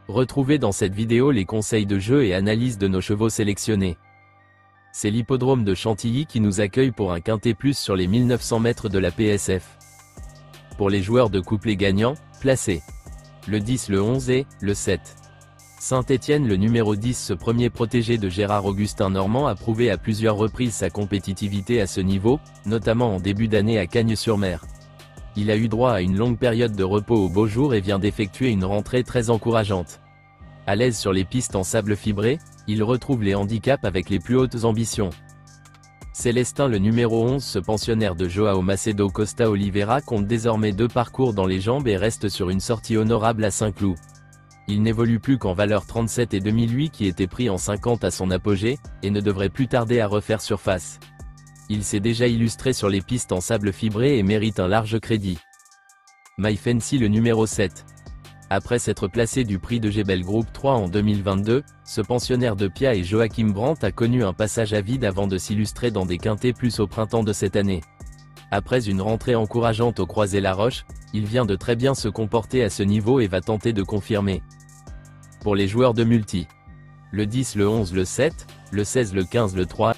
Retrouvez dans cette vidéo les conseils de jeu et analyse de nos chevaux sélectionnés. C'est l'hippodrome de Chantilly qui nous accueille pour un quintet plus sur les 1900 mètres de la PSF. Pour les joueurs de couplets gagnants, placez le 10, le 11 et le 7. Saint-Étienne, le numéro 10, ce premier protégé de Gérard-Augustin Normand, a prouvé à plusieurs reprises sa compétitivité à ce niveau, notamment en début d'année à Cagnes-sur-Mer. Il a eu droit à une longue période de repos au beau jour et vient d'effectuer une rentrée très encourageante. À l'aise sur les pistes en sable fibré, il retrouve les handicaps avec les plus hautes ambitions. Célestin, le numéro 11, ce pensionnaire de João Macedo Costa Oliveira, compte désormais 2 parcours dans les jambes et reste sur une sortie honorable à Saint-Cloud. Il n'évolue plus qu'en valeur 37 et 2008 qui était pris en 50 à son apogée, et ne devrait plus tarder à refaire surface. Il s'est déjà illustré sur les pistes en sable fibré et mérite un large crédit. My Fancy, le numéro 7. Après s'être placé du prix de Gebel Group 3 en 2022, ce pensionnaire de Pia et Joachim Brandt a connu un passage à vide avant de s'illustrer dans des quintets plus au printemps de cette année. Après une rentrée encourageante au Croisé-la-Roche, il vient de très bien se comporter à ce niveau et va tenter de confirmer. Pour les joueurs de multi, le 10, le 11, le 7, le 16, le 15, le 3.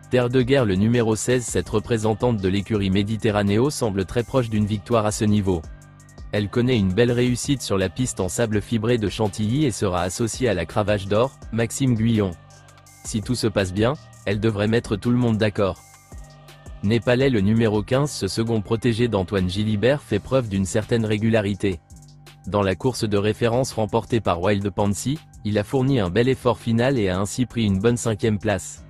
Terre de Guerre, le numéro 16, cette représentante de l'écurie Méditerranéo semble très proche d'une victoire à ce niveau. Elle connaît une belle réussite sur la piste en sable fibré de Chantilly et sera associée à la cravache d'or, Maxime Guyon. Si tout se passe bien, elle devrait mettre tout le monde d'accord. Népalais, le numéro 15, ce second protégé d'Antoine Gilibert, fait preuve d'une certaine régularité. Dans la course de référence remportée par Wild Pansy, il a fourni un bel effort final et a ainsi pris une bonne 5e place.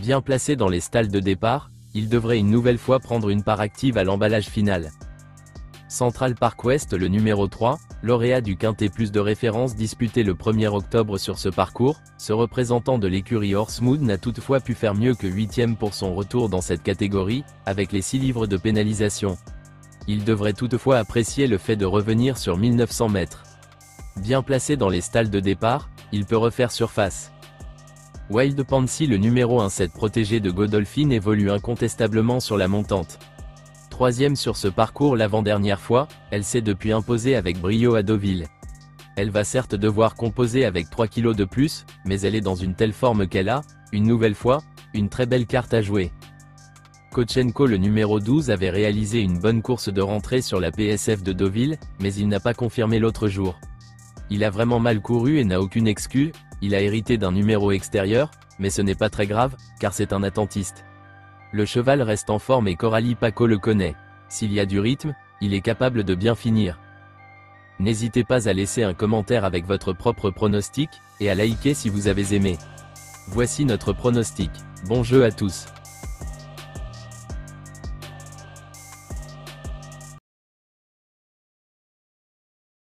Bien placé dans les stalles de départ, il devrait une nouvelle fois prendre une part active à l'emballage final. Central Park West, le numéro 3, lauréat du quintet plus de référence disputé le 1er octobre sur ce parcours, ce représentant de l'écurie Horsemood n'a toutefois pu faire mieux que 8e pour son retour dans cette catégorie, avec les 6 livres de pénalisation. Il devrait toutefois apprécier le fait de revenir sur 1900 mètres. Bien placé dans les stalles de départ, il peut refaire surface. Wild Pansy, le numéro 1, cette protégée de Godolphin, évolue incontestablement sur la montante. 3e sur ce parcours l'avant-dernière fois, elle s'est depuis imposée avec brio à Deauville. Elle va certes devoir composer avec 3 kg de plus, mais elle est dans une telle forme qu'elle a, une nouvelle fois, une très belle carte à jouer. Kochenko, le numéro 12, avait réalisé une bonne course de rentrée sur la PSF de Deauville, mais il n'a pas confirmé l'autre jour. Il a vraiment mal couru et n'a aucune excuse, il a hérité d'un numéro extérieur, mais ce n'est pas très grave, car c'est un attentiste. Le cheval reste en forme et Coralie Paco le connaît. S'il y a du rythme, il est capable de bien finir. N'hésitez pas à laisser un commentaire avec votre propre pronostic, et à liker si vous avez aimé. Voici notre pronostic. Bon jeu à tous.